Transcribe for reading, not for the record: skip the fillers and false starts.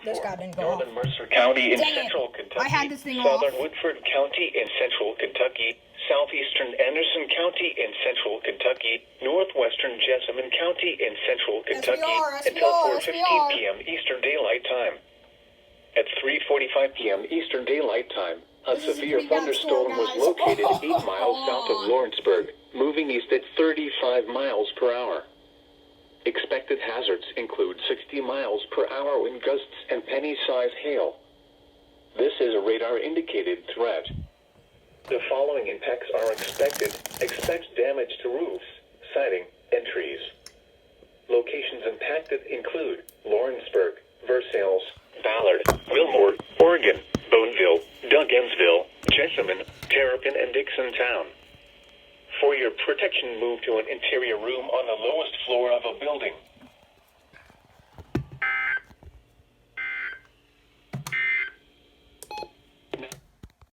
This guy didn't go off. Northern Mercer County in Dang it. central Kentucky. I had this thing Southern off. Woodford County in central Kentucky. Southeastern Anderson County in central Kentucky. Northwestern Jessamine County in central Kentucky. SVR, until SVR. 4:15 p.m. Eastern Daylight Time. At 3:45 p.m. Eastern Daylight Time, a This is a severe pretty bad thunderstorm storm, was guys. located 8 miles south of Lawrenceburg, moving east at 35 miles per hour. Expected hazards include 60 miles per hour wind gusts and penny-sized hail. This is a radar-indicated threat. The following impacts are expected. Expect damage to roofs, siding, and trees. Locations impacted include Lawrenceburg, Versailles, Ballard, Wilmore, Oregon, Boneville, Duggansville, Jessamine, Terrapin, and Dixon Town. For your protection, move to an interior room on the lowest floor of a building.